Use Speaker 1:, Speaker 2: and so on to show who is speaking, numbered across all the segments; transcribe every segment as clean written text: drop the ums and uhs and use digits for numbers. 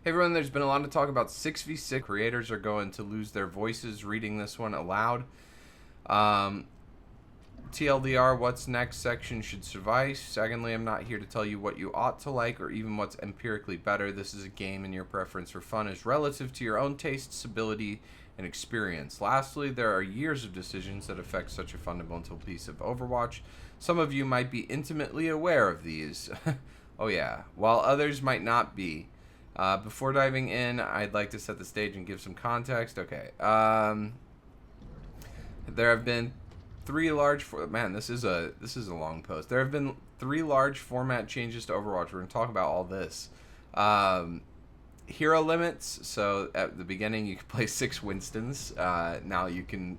Speaker 1: Hey everyone, there's been a lot of talk about 6v6. Creators are going to lose their voices reading this one aloud. TLDR, what's next section should suffice. Secondly, I'm not here to tell you what you ought to like or even what's empirically better. This is a game and your preference for fun is relative to your own tastes, ability, and experience. Lastly, there are years of decisions that affect such a fundamental piece of Overwatch. Some of you might be intimately aware of these. Oh yeah, while others might not be. Before diving in, I'd like to set the stage and give some context. Okay. There have been three large... this is a long post. There have been three large format changes to Overwatch. We're going to talk about all this. Hero limits. So at the beginning, you could play 6 Winstons. Now you can...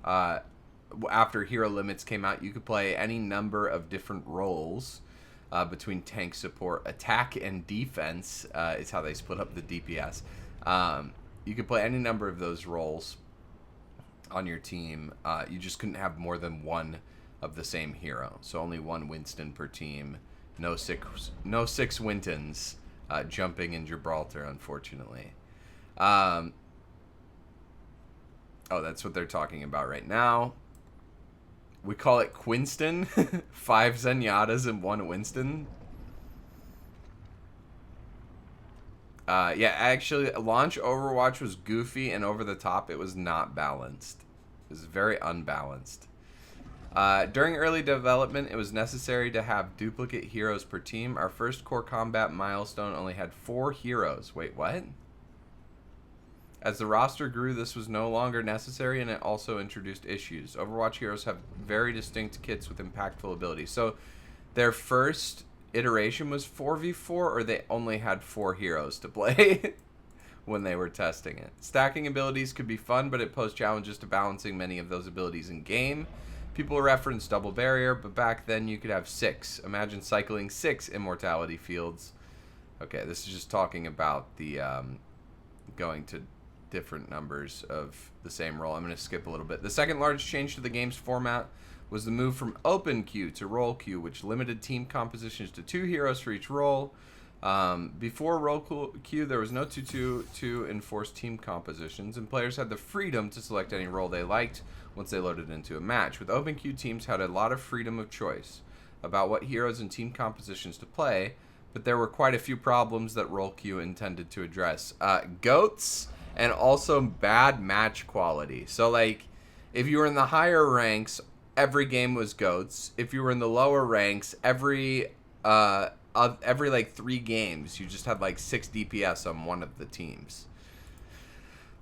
Speaker 1: after hero limits came out, you could play any number of different roles. Between tank, support, attack, and defense is how they split up the DPS. You could play any number of those roles on your team. You just couldn't have more than one of the same hero. So only one Winston per team. No six Wintons jumping in Gibraltar, unfortunately. Oh, that's what they're talking about right now. We call it Quinston. 5 Zenyatas and 1 Winston. Yeah, actually, launch Overwatch was goofy and over the top. It was not balanced. It was very unbalanced. During early development, it was necessary to have duplicate heroes per team. Our first core combat milestone only had 4 heroes. Wait, what? As the roster grew, this was no longer necessary, and it also introduced issues. Overwatch heroes have very distinct kits with impactful abilities. So their first iteration was 4v4, or they only had 4 heroes to play when they were testing it. Stacking abilities could be fun, but it posed challenges to balancing many of those abilities in game. People reference double barrier, but back then you could have 6. Imagine cycling 6 immortality fields. Okay, this is just talking about the going to different numbers of the same role. I'm going to skip a little bit. The second largest change to the game's format was the move from open queue to role queue, which limited team compositions to 2 heroes for each role. Before role queue, there was no 2-2 to enforce team compositions, and players had the freedom to select any role they liked once they loaded into a match. With open queue, teams had a lot of freedom of choice about what heroes and team compositions to play, but there were quite a few problems that role queue intended to address. Goats, and also bad match quality. So, like, if you were in the higher ranks, every game was goats. If you were in the lower ranks, every like 3 games, you just had like 6 DPS on one of the teams,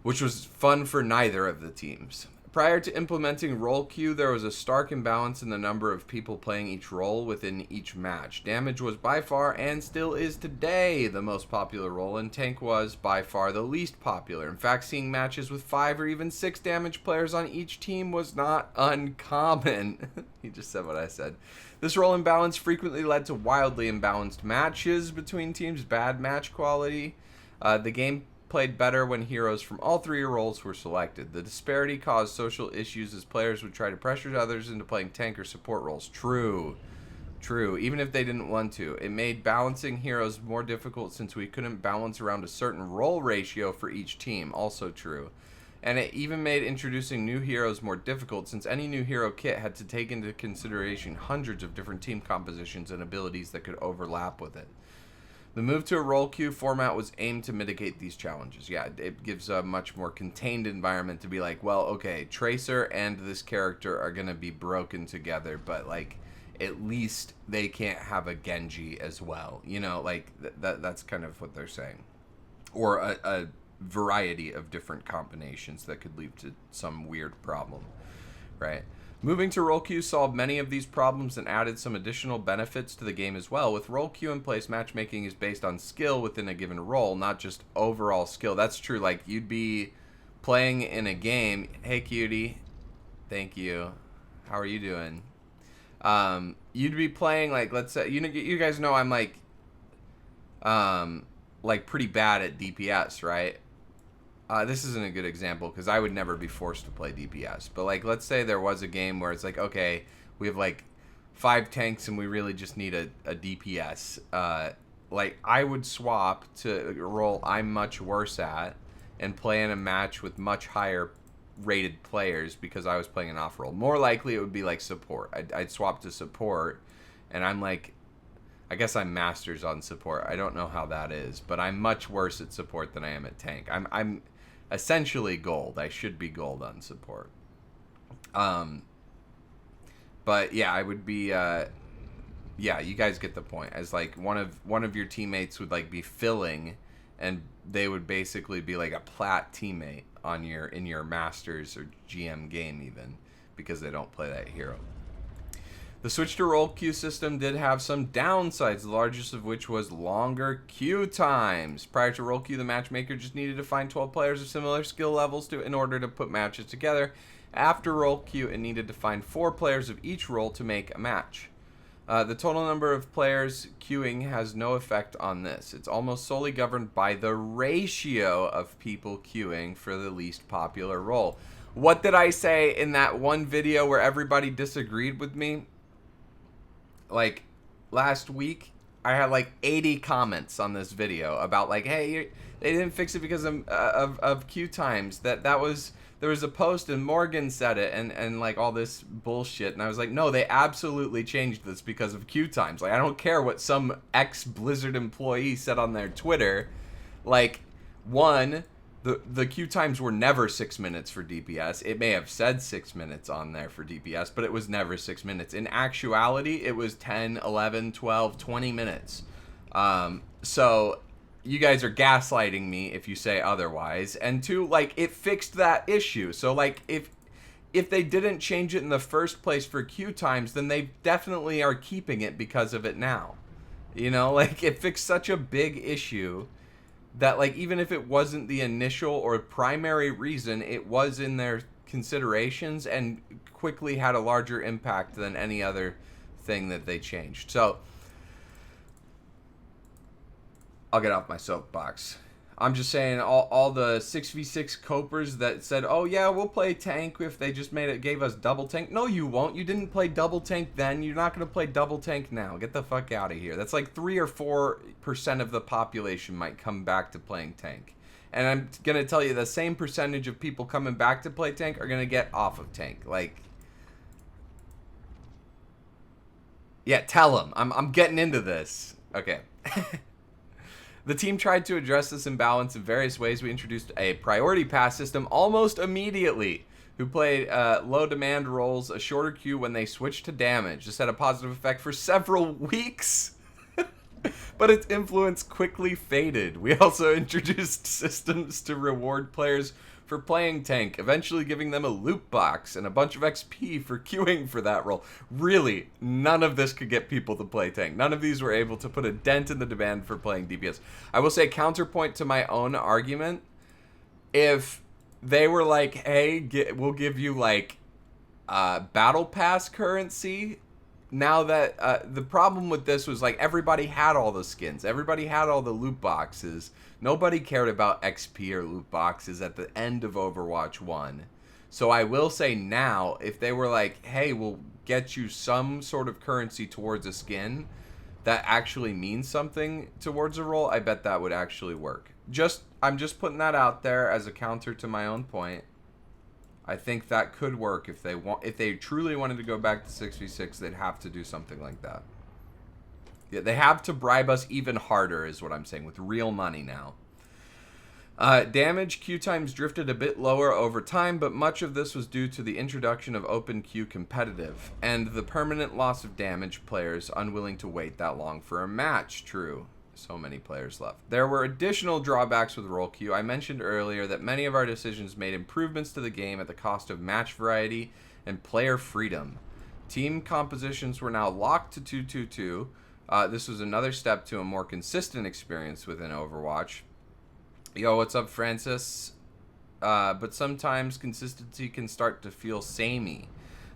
Speaker 1: which was fun for neither of the teams. Prior to implementing role queue, there was a stark imbalance in the number of people playing each role within each match. Damage was by far, and still is today, the most popular role, and tank was by far the least popular. In fact, seeing matches with 5 or even 6 damage players on each team was not uncommon. He just said what I said. This role imbalance frequently led to wildly imbalanced matches between teams, bad match quality. The game played better when heroes from all 3 roles were selected. The disparity caused social issues as players would try to pressure others into playing tank or support roles. True, even if they didn't want to. It made balancing heroes more difficult since we couldn't balance around a certain role ratio for each team. Also true. And it even made introducing new heroes more difficult since any new hero kit had to take into consideration hundreds of different team compositions and abilities that could overlap with it. The move to a role queue format was aimed to mitigate these challenges. Yeah, it gives a much more contained environment to be like, well, okay, Tracer and this character are going to be broken together, but, like, at least they can't have a Genji as well. You know, like, that's kind of what they're saying. Or a variety of different combinations that could lead to some weird problem, right? Moving to role queue solved many of these problems and added some additional benefits to the game as well. With role queue in place, matchmaking is based on skill within a given role, not just overall skill. That's true. Like, you'd be playing in a game. Hey, cutie. Thank you. How are you doing? You'd be playing, like, let's say, you guys know I'm like pretty bad at DPS, right? This isn't a good example because I would never be forced to play DPS. But, like, let's say there was a game where it's like, okay, we have, like, 5 tanks and we really just need a DPS. like, I would swap to a role I'm much worse at and play in a match with much higher rated players because I was playing an off role. More likely it would be like support. I'd swap to support, and I'm like, I guess I'm masters on support. I don't know how that is, but I'm much worse at support than I am at tank. I'm essentially gold. I should be gold on support. But yeah, I would be. Yeah, you guys get the point. As like one of your teammates would like be filling, and they would basically be like a plat teammate on in your masters or GM game even, because they don't play that hero. The switch to role queue system did have some downsides, the largest of which was longer queue times. Prior to role queue, the matchmaker just needed to find 12 players of similar skill levels in order to put matches together. After role queue, it needed to find 4 players of each role to make a match. The total number of players queuing has no effect on this. It's almost solely governed by the ratio of people queuing for the least popular role. What did I say in that one video where everybody disagreed with me? Like, last week, I had like 80 comments on this video about like, hey, they didn't fix it because of queue times. There was a post and Morgan said it and like all this bullshit, and I was like, no, they absolutely changed this because of queue times. Like, I don't care what some ex-Blizzard employee said on their Twitter. Like, one, the queue times were never 6 minutes for DPS. It may have said 6 minutes on there for DPS, but it was never 6 minutes. In actuality, it was 10, 11, 12, 20 minutes. So you guys are gaslighting me if you say otherwise. And two, like, it fixed that issue. So like, if they didn't change it in the first place for queue times, then they definitely are keeping it because of it now. You know, like, it fixed such a big issue that, like, even if it wasn't the initial or primary reason, it was in their considerations and quickly had a larger impact than any other thing that they changed. So I'll get off my soapbox. I'm just saying, all the 6v6 copers that said, oh yeah, we'll play tank if they just gave us double tank. No, you won't. You didn't play double tank then. You're not going to play double tank now. Get the fuck out of here. That's like 3 or 4% of the population might come back to playing tank. And I'm going to tell you, the same percentage of people coming back to play tank are going to get off of tank. Like, yeah, tell them. I'm getting into this. Okay. The team tried to address this imbalance in various ways. We introduced a priority pass system almost immediately, who played low demand roles, a shorter queue when they switched to damage. This had a positive effect for several weeks, but its influence quickly faded. We also introduced systems to reward players for playing tank, eventually giving them a loot box and a bunch of XP for queuing for that role. Really, none of this could get people to play tank. None of these were able to put a dent in the demand for playing DPS. I will say, counterpoint to my own argument, if they were like, hey, we'll give you like battle pass currency, now that the problem with this was like everybody had all the skins, everybody had all the loot boxes. Nobody cared about XP or loot boxes at the end of Overwatch 1. So I will say now, if they were like, hey, we'll get you some sort of currency towards a skin that actually means something towards a role, I bet that would actually work. I'm just putting that out there as a counter to my own point. I think that could work if they truly wanted to go back to 6v6, they'd have to do something like that. Yeah, they have to bribe us even harder is what I'm saying, with real money now. Damage queue times drifted a bit lower over time, but much of this was due to the introduction of open queue competitive and the permanent loss of damage players unwilling to wait that long for a match. True. So many players left. There were additional drawbacks with role queue. I mentioned earlier that many of our decisions made improvements to the game at the cost of match variety and player freedom. Team compositions were now locked to 2-2-2. This was another step to a more consistent experience within Overwatch. Yo, what's up, Francis? But sometimes consistency can start to feel samey.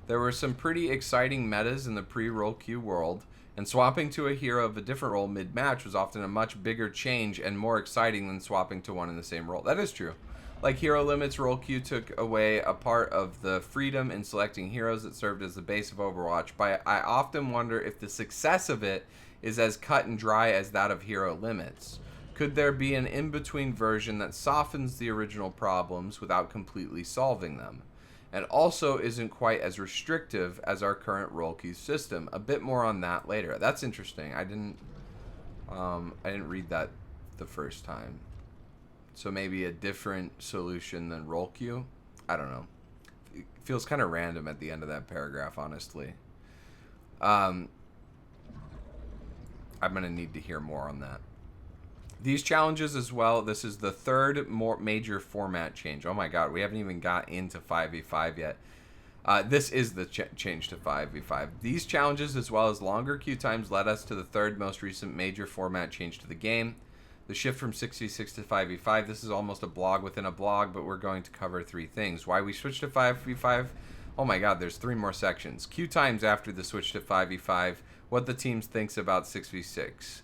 Speaker 1: There were some pretty exciting metas in the pre-role queue world, and swapping to a hero of a different role mid-match was often a much bigger change and more exciting than swapping to one in the same role. That is true. Like Hero Limits, role queue took away a part of the freedom in selecting heroes that served as the base of Overwatch, but I often wonder if the success of it is as cut and dry as that of Hero Limits? Could there be an in-between version that softens the original problems without completely solving them, and also isn't quite as restrictive as our current roll queue system? A bit more on that later. That's interesting. I didn't read that the first time. So maybe a different solution than roll queue? I don't know. It feels kind of random at the end of that paragraph, honestly. I'm going to need to hear more on that. These challenges as well, this is the third more major format change. Oh my god, we haven't even got into 5v5 yet. This is the change to 5v5. These challenges as well as longer queue times led us to the third most recent major format change to the game. The shift from 6v6 to 5v5. This is almost a blog within a blog, but we're going to cover three things. Why we switched to 5v5. Oh my god, there's three more sections. Queue times after the switch to 5v5. What the team thinks about 6v6.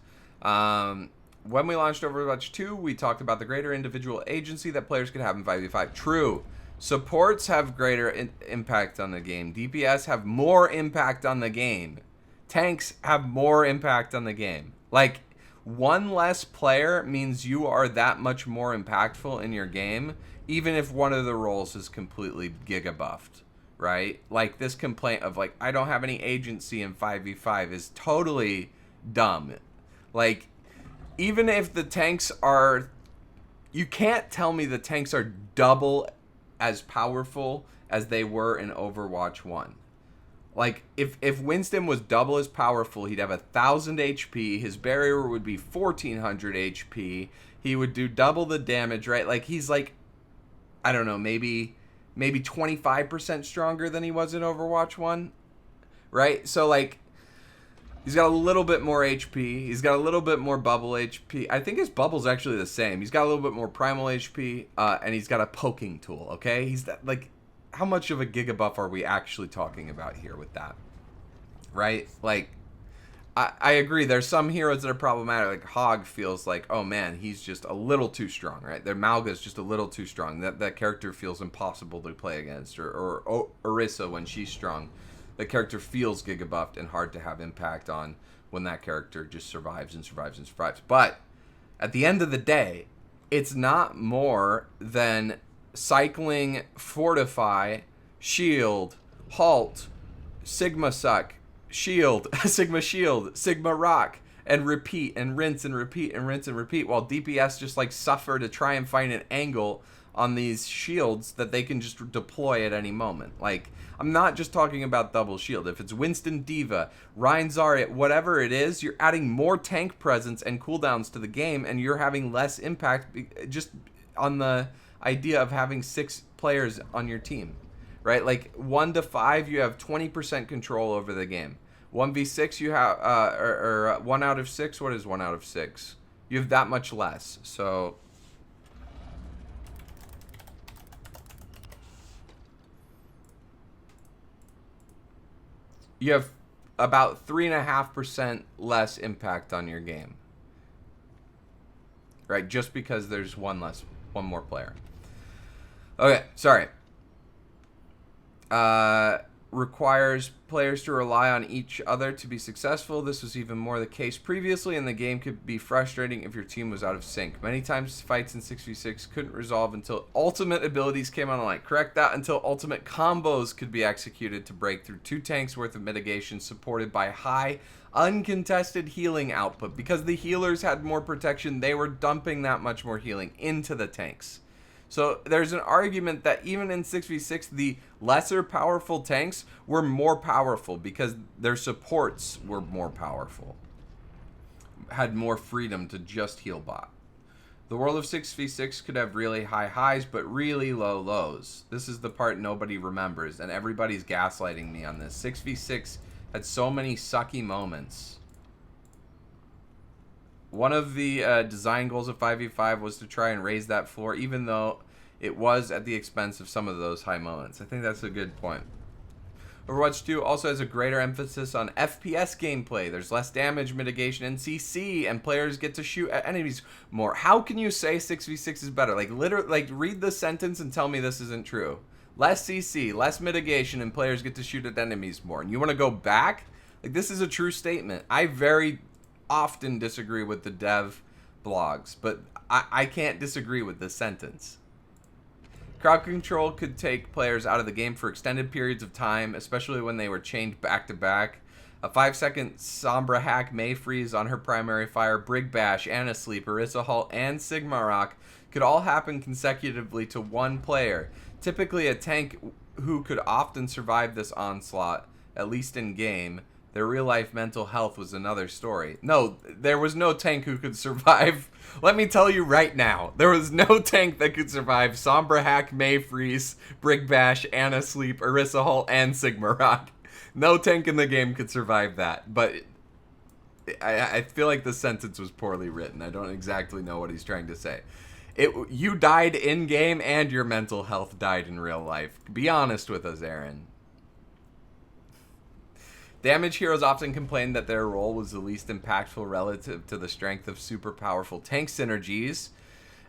Speaker 1: When we launched Overwatch 2, we talked about the greater individual agency that players could have in 5v5. True. Supports have greater impact on the game. DPS have more impact on the game. Tanks have more impact on the game. Like, one less player means you are that much more impactful in your game, even if one of the roles is completely giga-buffed, right? Like, this complaint of, like, I don't have any agency in 5v5 is totally dumb. Like, even if the tanks are... You can't tell me the tanks are double as powerful as they were in Overwatch 1. Like, if Winston was double as powerful, he'd have 1,000 HP. His barrier would be 1,400 HP. He would do double the damage, right? Like, he's like, I don't know, maybe 25% stronger than he was in Overwatch 1, right? So, like, he's got a little bit more HP. He's got a little bit more bubble HP. I think his bubble's actually the same. He's got a little bit more primal HP, and he's got a poking tool, okay? He's that, like... How much of a gigabuff are we actually talking about here with that? Right? Like, I agree. There's some heroes that are problematic. Like, Hog feels like, oh man, he's just a little too strong, right? Their Malga's just a little too strong. That character feels impossible to play against. Or Orisa, when she's strong, the character feels gigabuffed and hard to have impact on when that character just survives and survives and survives. But at the end of the day, it's not more than... cycling, fortify, shield, halt, sigma suck, shield, sigma shield, sigma rock, and repeat and rinse and repeat and rinse and repeat, while DPS just like suffer to try and find an angle on these shields that they can just deploy at any moment. Like, I'm not just talking about double shield. If it's Winston Diva, Rein Zarya, whatever it is, you're adding more tank presence and cooldowns to the game, and you're having less impact just on the idea of having 6 players on your team, right? Like 1 to 5, you have 20% control over the game. 1v6, you have, or 1 out of 6. What is 1 out of 6? You have that much less. So you have about 3.5% less impact on your game, right? Just because there's one more player. Okay, sorry. Requires players to rely on each other to be successful. This was even more the case previously, and the game could be frustrating if your team was out of sync. Many times fights in 6v6 couldn't resolve until ultimate abilities came online. Correct that, until ultimate combos could be executed to break through 2 tanks worth of mitigation supported by high uncontested healing output. Because the healers had more protection, they were dumping that much more healing into the tanks. So there's an argument that even in 6v6, the lesser powerful tanks were more powerful because their supports were more powerful, had more freedom to just heal bot. The world of 6v6 could have really high highs, but really low lows. This is the part nobody remembers, and everybody's gaslighting me on this. 6v6 had so many sucky moments. One of the design goals of 5v5 was to try and raise that floor, even though it was at the expense of some of those high moments. I think that's a good point. Overwatch 2 also has a greater emphasis on FPS gameplay. There's less damage mitigation in CC, and players get to shoot at enemies more. How can you say 6v6 is better? Like, literally, like, read the sentence and tell me this isn't true. Less CC, less mitigation, and players get to shoot at enemies more. And you want to go back? Like, this is a true statement. I very often disagree with the dev blogs, but I can't disagree with this sentence. Crowd control could take players out of the game for extended periods of time, especially when they were chained back to back. A 5-second Sombra hack May freeze on her primary fire, Brig Bash, Anna Sleep, Orisa Halt, and Sigma Rock could all happen consecutively to one player. Typically a tank who could often survive this onslaught, at least in game. Their real-life mental health was another story. No, there was no tank who could survive. Let me tell you right now, there was no tank that could survive Sombra Hack, May Freeze, Brig Bash, Anna Sleep, Orisa Halt, and Sigma Rock. No tank in the game could survive that. But I feel like the sentence was poorly written. I don't exactly know what he's trying to say. You died in-game and your mental health died in real life. Be honest with us, Aaron. Damage heroes often complained that their role was the least impactful relative to the strength of super powerful tank synergies,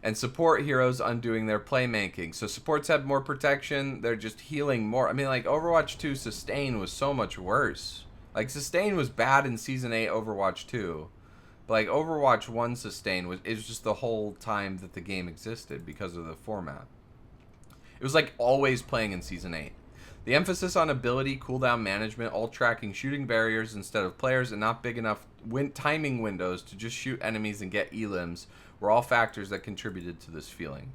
Speaker 1: and support heroes undoing their playmaking. So supports have more protection, they're just healing more. I mean, like, Overwatch 2 sustain was so much worse. Like, sustain was bad in Season 8 Overwatch 2. But, like, Overwatch 1 sustain is just the whole time that the game existed because of the format. It was like always playing in Season 8. The emphasis on ability, cooldown management, ult tracking, shooting barriers instead of players, and not big enough timing windows to just shoot enemies and get elims were all factors that contributed to this feeling.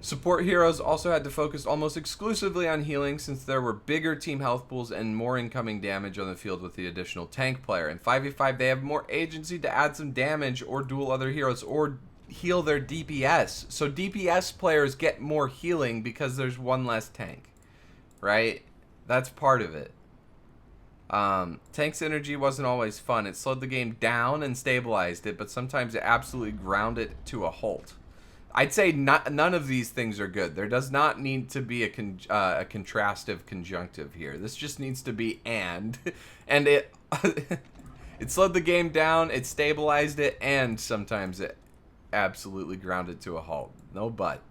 Speaker 1: Support heroes also had to focus almost exclusively on healing since there were bigger team health pools and more incoming damage on the field with the additional tank player. In 5v5, they have more agency to add some damage or duel other heroes or heal their DPS. So DPS players get more healing because there's one less tank. Right? That's part of it. Tank synergy wasn't always fun. It slowed the game down and stabilized it, but sometimes it absolutely ground it to a halt. I'd say none of these things are good. There does not need to be a contrastive conjunctive here. This just needs to be and it it slowed the game down, it stabilized it, and sometimes it absolutely ground it to a halt. No but.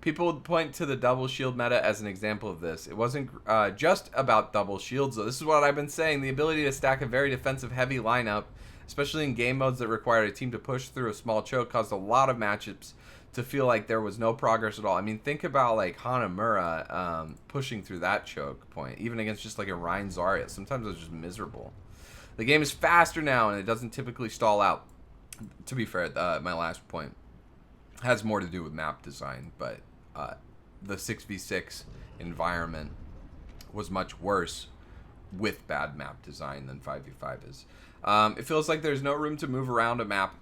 Speaker 1: People would point to the double shield meta as an example of this. It wasn't just about double shields, though. This is what I've been saying. The ability to stack a very defensive-heavy lineup, especially in game modes that required a team to push through a small choke, caused a lot of matchups to feel like there was no progress at all. I mean, think about, like, Hanamura pushing through that choke point, even against just, like, a Rein Zarya. Sometimes it was just miserable. The game is faster now, and it doesn't typically stall out. To be fair, my last point has more to do with map design, but the 6v6 environment was much worse with bad map design than 5v5 is. It feels like there's no room to move around a map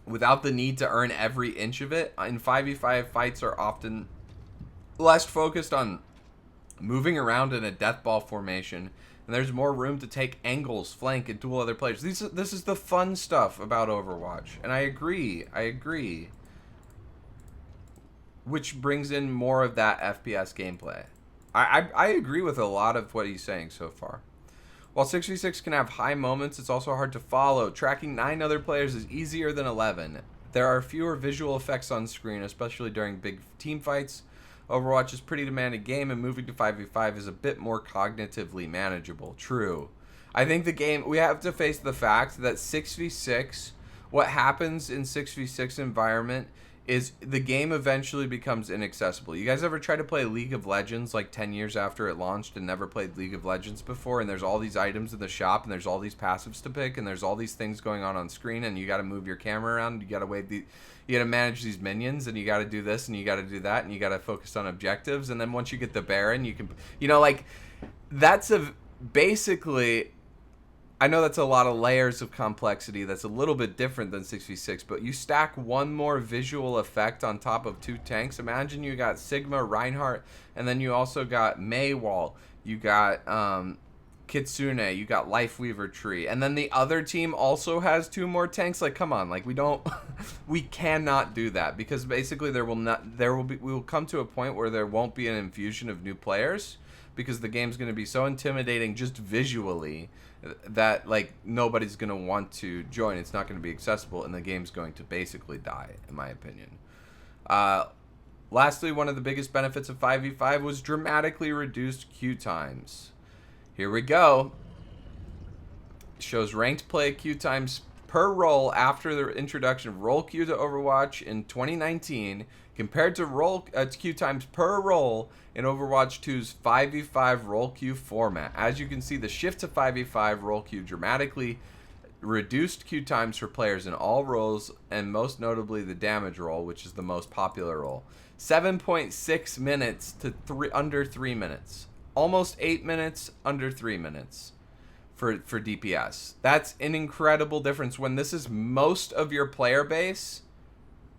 Speaker 1: without the need to earn every inch of it. In 5v5, fights are often less focused on moving around in a death ball formation, and there's more room to take angles, flank, and duel other players. This is the fun stuff about Overwatch, and I agree. Which brings in more of that FPS gameplay. I agree with a lot of what he's saying so far. While 6v6 can have high moments, it's also hard to follow. Tracking 9 other players is easier than 11. There are fewer visual effects on screen, especially during big team fights. Overwatch is a pretty demanding game, and moving to 5v5 is a bit more cognitively manageable. True. I think the game, we have to face the fact that 6v6, what happens in 6v6 environment is the game eventually becomes inaccessible. You guys ever try to play League of Legends like 10 years after it launched and never played League of Legends before, and there's all these items in the shop and there's all these passives to pick and there's all these things going on screen, and you got to move your camera around, you got to manage these minions, and you got to do this and you got to do that, and you got to focus on objectives, and then once you get the Baron, you can, like, that's basically, I know that's a lot of layers of complexity. That's a little bit different than 6v6, but you stack one more visual effect on top of 2 tanks. Imagine you got Sigma, Reinhardt, and then you also got Maywall. You got Kitsune. You got Lifeweaver Tree. And then the other team also has 2 more tanks. Like, come on. Like, we cannot do that, because basically we will come to a point where there won't be an infusion of new players, because the game's going to be so intimidating just visually that, like, nobody's going to want to join. It's not going to be accessible, and the game's going to basically die, in my opinion. Lastly, one of the biggest benefits of 5v5 was dramatically reduced queue times. Here we go. It shows ranked play queue times per role after the introduction of role queue to Overwatch in 2019 compared to queue times per role in Overwatch 2's 5v5 role queue format. As you can see, the shift to 5v5 role queue dramatically reduced queue times for players in all roles, and most notably the damage role, which is the most popular role. 7.6 minutes to under 3 minutes. Almost 8 minutes, under 3 minutes for DPS. That's an incredible difference when this is most of your player base,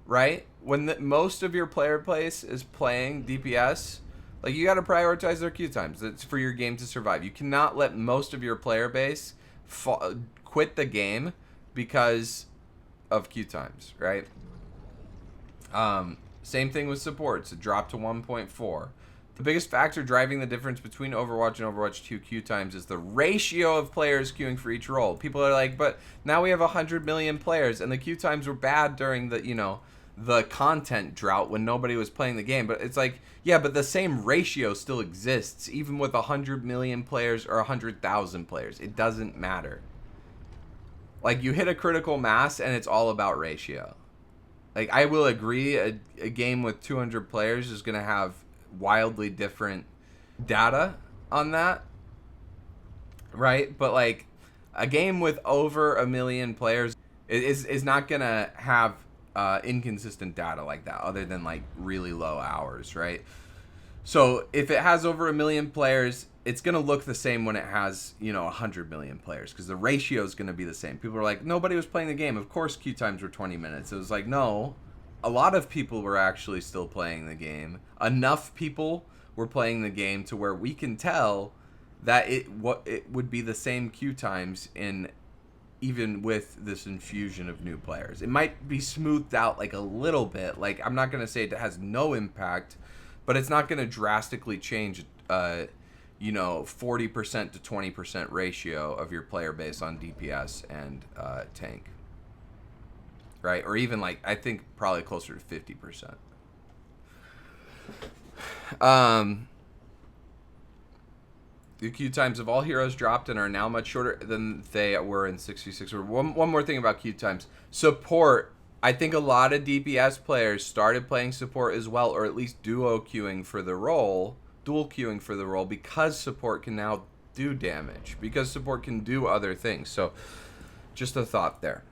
Speaker 1: right? When most of your player base is playing DPS, like, you got to prioritize their queue times. It's for your game to survive. You cannot let most of your player base quit the game because of queue times, right? Same thing with supports. It dropped to 1.4. The biggest factor driving the difference between Overwatch and Overwatch 2 queue times is the ratio of players queuing for each role. People are like, but now we have 100 million players, and the queue times were bad during the, the content drought when nobody was playing the game. But it's like, yeah, but the same ratio still exists, even with 100 million players or 100,000 players. It doesn't matter. Like, you hit a critical mass, and it's all about ratio. Like, I will agree, a game with 200 players is going to have wildly different data on that, right? But, like, a game with over 1 million players is not going to have inconsistent data like that, other than, like, really low hours, right? So if it has over 1 million players, it's going to look the same when it has, 100 million players, because the ratio is going to be the same. People are like, nobody was playing the game. Of course queue times were 20 minutes. It was like, no, a lot of people were actually still playing the game. Enough people were playing the game to where we can tell that it would be the same queue times even with this infusion of new players. It might be smoothed out like a little bit. Like, I'm not going to say it has no impact, but it's not going to drastically change 40% to 20% ratio of your player base on DPS and tank, right? Or even, like, I think probably closer to 50%. The queue times of all heroes dropped and are now much shorter than they were in 66. One more thing about queue times. Support. I think a lot of DPS players started playing support as well, or at least dual queuing for the role, because support can now do damage, because support can do other things. So, just a thought there.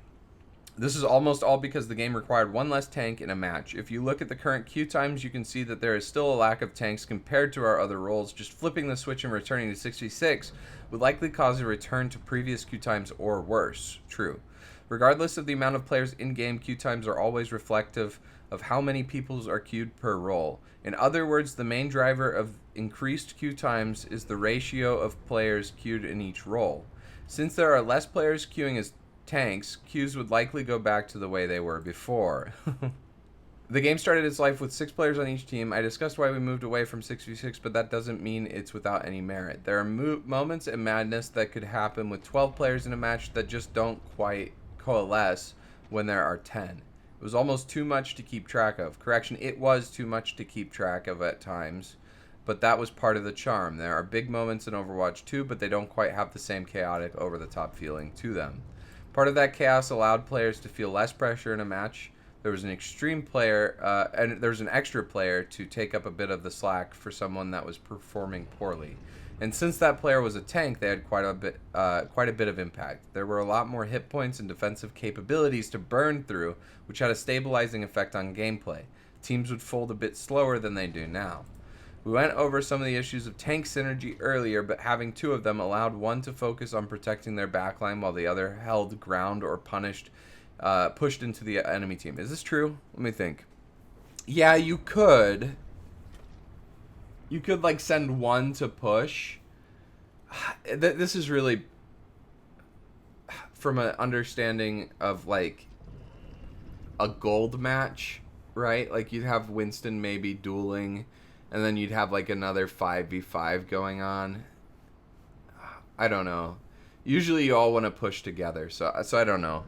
Speaker 1: This is almost all because the game required one less tank in a match. If you look at the current queue times, you can see that there is still a lack of tanks compared to our other roles. Just flipping the switch and returning to 66 would likely cause a return to previous queue times or worse. True. Regardless of the amount of players in-game, queue times are always reflective of how many people are queued per role. In other words, the main driver of increased queue times is the ratio of players queued in each role. Since there are less players queuing as tanks, queues would likely go back to the way they were before. The game started its life with 6 players on each team. I discussed why we moved away from 6v6, but that doesn't mean it's without any merit. There are moments in madness that could happen with 12 players in a match that just don't quite coalesce when there are 10. It was almost too much to keep track of. Correction, it was too much to keep track of at times, but that was part of the charm. There are big moments in Overwatch 2, but they don't quite have the same chaotic, over-the-top feeling to them. Part of that chaos allowed players to feel less pressure in a match. There was an extreme player, and there was an extra player to take up a bit of the slack for someone that was performing poorly. And since that player was a tank, they had quite a bit of impact. There were a lot more hit points and defensive capabilities to burn through, which had a stabilizing effect on gameplay. Teams would fold a bit slower than they do now. We went over some of the issues of tank synergy earlier, but having 2 of them allowed one to focus on protecting their backline while the other held ground or pushed into the enemy team. Is this true? Let me think. Yeah, you could. You could, like, send one to push. This is really from an understanding of, like, a gold match, right? Like, you'd have Winston maybe dueling, and then you'd have, like, another 5v5 going on. I don't know. Usually you all want to push together, so I don't know.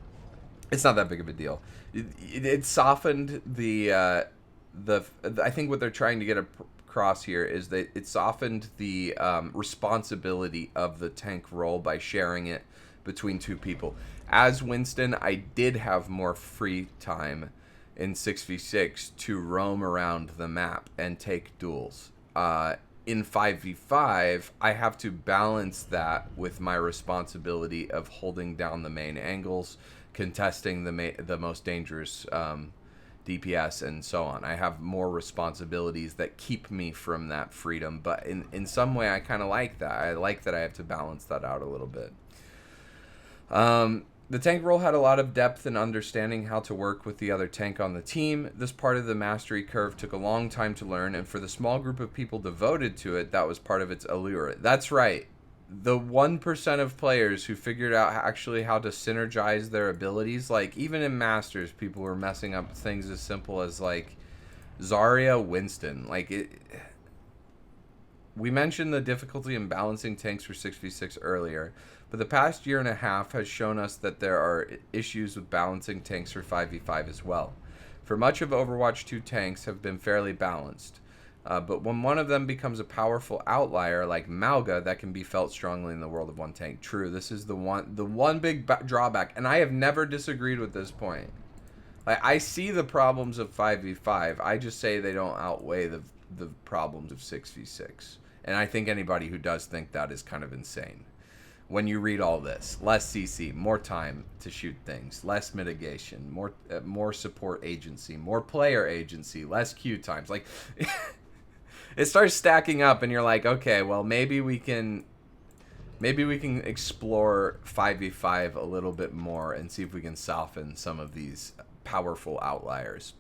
Speaker 1: It's not that big of a deal. It softened I think what they're trying to get across here is that it softened the responsibility of the tank role by sharing it between 2 people. As Winston, I did have more free time in 6v6 to roam around the map and take duels. In 5v5, I have to balance that with my responsibility of holding down the main angles, contesting the most dangerous DPS, and so on. I have more responsibilities that keep me from that freedom, but in some way, I kind of like that. I like that I have to balance that out a little bit. The tank role had a lot of depth in understanding how to work with the other tank on the team. This part of the mastery curve took a long time to learn, and for the small group of people devoted to it, that was part of its allure. That's right. The 1% of players who figured out actually how to synergize their abilities, like even in Masters, people were messing up things as simple as like Zarya Winston. We mentioned the difficulty in balancing tanks for 6v6 earlier, but the past year and a half has shown us that there are issues with balancing tanks for 5v5 as well. For much of Overwatch 2, tanks have been fairly balanced, but when one of them becomes a powerful outlier like Mauga, that can be felt strongly in the world of one tank. True, this is the one big drawback, and I have never disagreed with this point. Like, I see the problems of 5v5, I just say they don't outweigh the problems of 6v6. And I think anybody who does think that is kind of insane. When you read all this, less CC, more time to shoot things, less mitigation, more support agency, more player agency, less queue times. Like, it starts stacking up, and you're like, okay, well, maybe we can explore 5v5 a little bit more and see if we can soften some of these powerful outliers.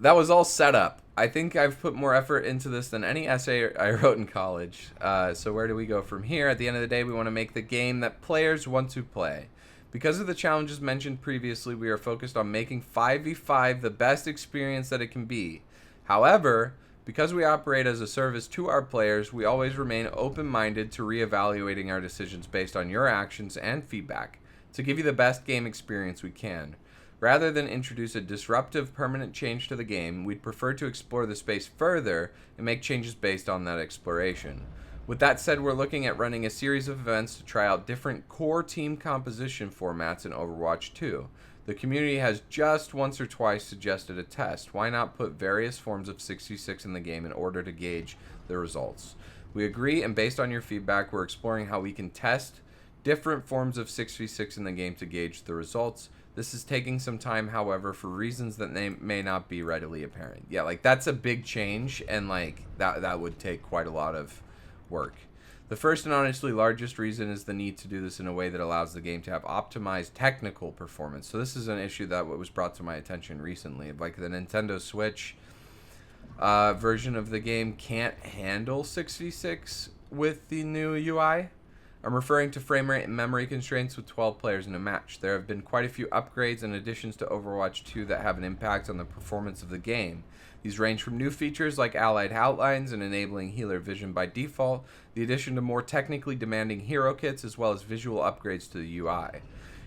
Speaker 1: That was all set up. I think I've put more effort into this than any essay I wrote in college. So where do we go from here? At the end of the day, we want to make the game that players want to play. Because of the challenges mentioned previously, we are focused on making 5v5 the best experience that it can be. However, because we operate as a service to our players, we always remain open-minded to reevaluating our decisions based on your actions and feedback to give you the best game experience we can. Rather than introduce a disruptive, permanent change to the game, we'd prefer to explore the space further and make changes based on that exploration. With that said, we're looking at running a series of events to try out different core team composition formats in Overwatch 2. The community has just once or twice suggested a test. Why not put various forms of 6v6 in the game in order to gauge the results? We agree, and based on your feedback, we're exploring how we can test different forms of 6v6 in the game to gauge the results. This is taking some time, however, for reasons that may not be readily apparent. Yeah, like, that's a big change, and like that would take quite a lot of work. The first and honestly largest reason is the need to do this in a way that allows the game to have optimized technical performance. So this is an issue that was brought to my attention recently. Like, the Nintendo Switch version of the game can't handle 6v6 with the new UI. I'm referring to frame rate and memory constraints with 12 players in a match. There have been quite a few upgrades and additions to Overwatch 2 that have an impact on the performance of the game. These range from new features like allied outlines and enabling healer vision by default, the addition to more technically demanding hero kits, as well as visual upgrades to the UI.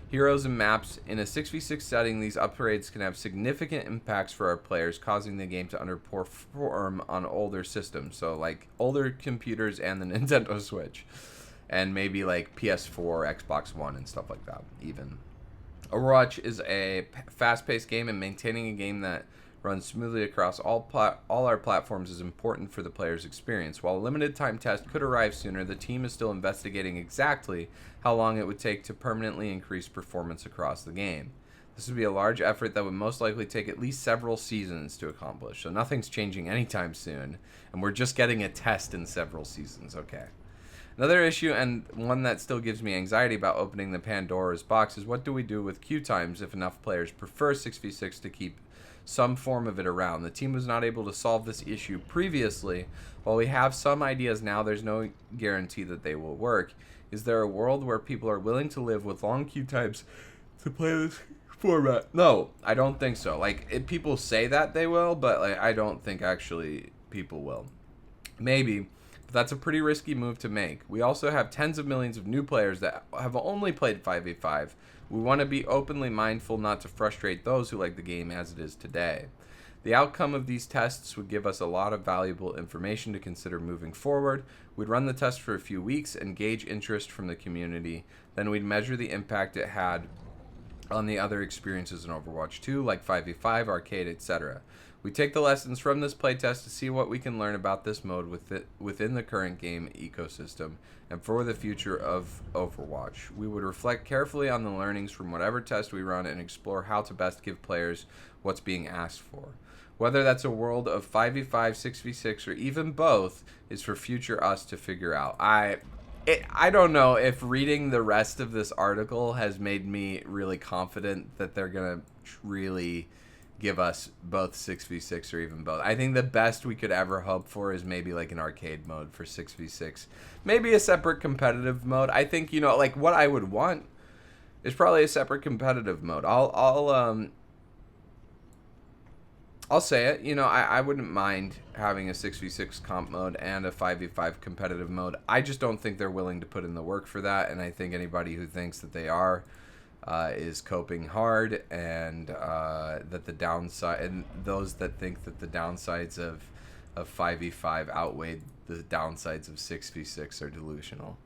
Speaker 1: Heroes and maps. In a 6v6 setting, these upgrades can have significant impacts for our players, causing the game to underperform on older systems, so like older computers and the Nintendo Switch. And maybe like PS4, Xbox One, and stuff like that, even. Overwatch is a fast-paced game, and maintaining a game that runs smoothly across all our platforms is important for the player's experience. While a limited time test could arrive sooner, the team is still investigating exactly how long it would take to permanently increase performance across the game. This would be a large effort that would most likely take at least several seasons to accomplish, so nothing's changing anytime soon, and we're just getting a test in several seasons, okay. Another issue, and one that still gives me anxiety about opening the Pandora's box, is what do we do with queue times if enough players prefer 6v6 to keep some form of it around? The team was not able to solve this issue previously. While we have some ideas now, there's no guarantee that they will work. Is there a world where people are willing to live with long queue times to play this format? No, I don't think so. Like, people say that they will, but like, I don't think actually people will. Maybe. But that's a pretty risky move to make. We also have tens of millions of new players that have only played 5v5. We want to be openly mindful not to frustrate those who like the game as it is today. The outcome of these tests would give us a lot of valuable information to consider moving forward. We'd run the test for a few weeks and gauge interest from the community. Then we'd measure the impact it had on the other experiences in Overwatch 2, like 5v5, arcade, etc. We take the lessons from this playtest to see what we can learn about this mode within the current game ecosystem and for the future of Overwatch. We would reflect carefully on the learnings from whatever test we run and explore how to best give players what's being asked for. Whether that's a world of 5v5, 6v6, or even both is for future us to figure out. I don't know if reading the rest of this article has made me really confident that they're going to really give us both 6v6 or even both. I think the best we could ever hope for is maybe like an arcade mode for 6v6. Maybe a separate competitive mode. I think, you know, like what I would want is probably a separate competitive mode. I'll say it, you know, I wouldn't mind having a 6v6 comp mode and a 5v5 competitive mode. I just don't think they're willing to put in the work for that, and I think anybody who thinks that they are is coping hard, and that the downside, and those that think that the downsides of 5v5 outweigh the downsides of 6v6 are delusional.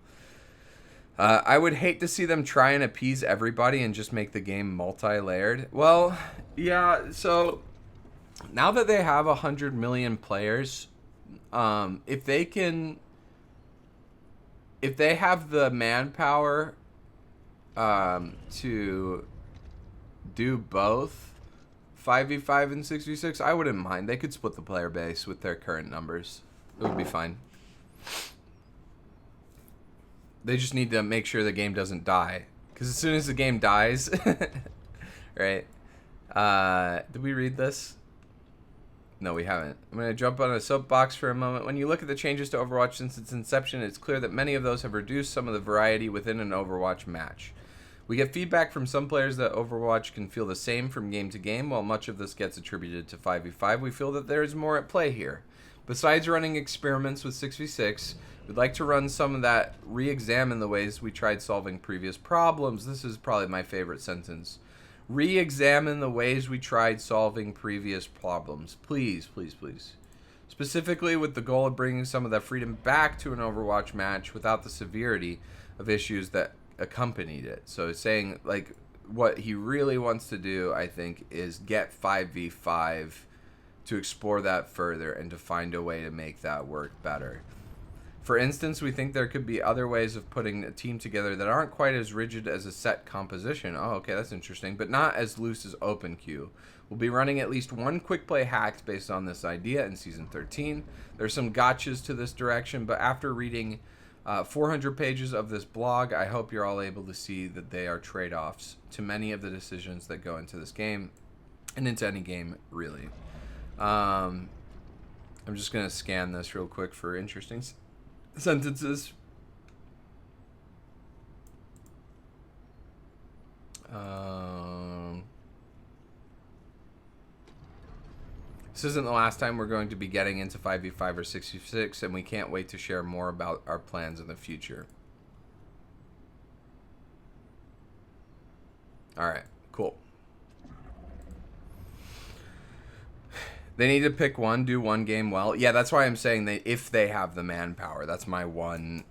Speaker 1: I would hate to see them try and appease everybody and just make the game multi-layered. Well, yeah, so now that they have 100 million players, if they have the manpower to do both 5v5 and 6v6, I wouldn't mind. They could split the player base with their current numbers. It would be fine. They just need to make sure the game doesn't die, because as soon as the game dies, right? Did we read this? No, we haven't. I'm going to jump on a soapbox for a moment. When you look at the changes to Overwatch since its inception, it's clear that many of those have reduced some of the variety within an Overwatch match. We get feedback from some players that Overwatch can feel the same from game to game. While much of this gets attributed to 5v5, we feel that there is more at play here. Besides running experiments with 6v6, we'd like to run some of that, re-examine the ways we tried solving previous problems. This is probably my favorite sentence. Re-examine the ways we tried solving previous problems. Please, please, please. Specifically with the goal of bringing some of that freedom back to an Overwatch match without the severity of issues that accompanied it. So saying, like, what he really wants to do, I think, is get 5v5 to explore that further and to find a way to make that work better. For instance, we think there could be other ways of putting a team together that aren't quite as rigid as a set composition. Oh, okay, that's interesting, but not as loose as open queue. We'll be running at least one quick play hack based on this idea in Season 13. There's some gotchas to this direction, but after reading 400 pages of this blog, I hope you're all able to see that they are trade-offs to many of the decisions that go into this game, and into any game, really. I'm just going to scan this real quick for interesting sentences. This isn't the last time we're going to be getting into 5v5 or 6v6, and we can't wait to share more about our plans in the future. Alright, cool. They need to pick one, do one game well. Yeah, that's why I'm saying that if they have the manpower, that's my one,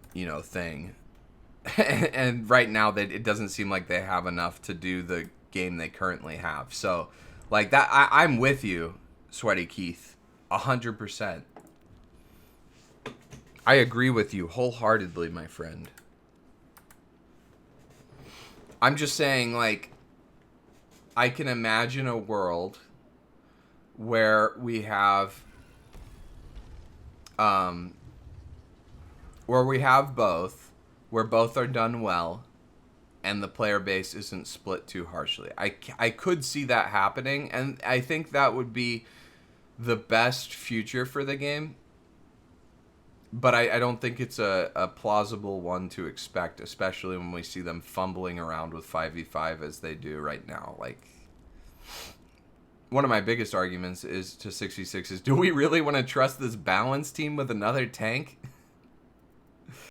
Speaker 1: thing. And right now, it doesn't seem like they have enough to do the game they currently have. So, like that, I'm with you, Sweaty Keith, 100%. I agree with you wholeheartedly, my friend. I'm just saying, like, I can imagine a world where we have both, where both are done well, and the player base isn't split too harshly. I could see that happening, and I think that would be the best future for the game. But I don't think it's a plausible one to expect, especially when we see them fumbling around with 5v5 as they do right now. Like, one of my biggest arguments is to 6v6 is, do we really want to trust this balanced team with another tank?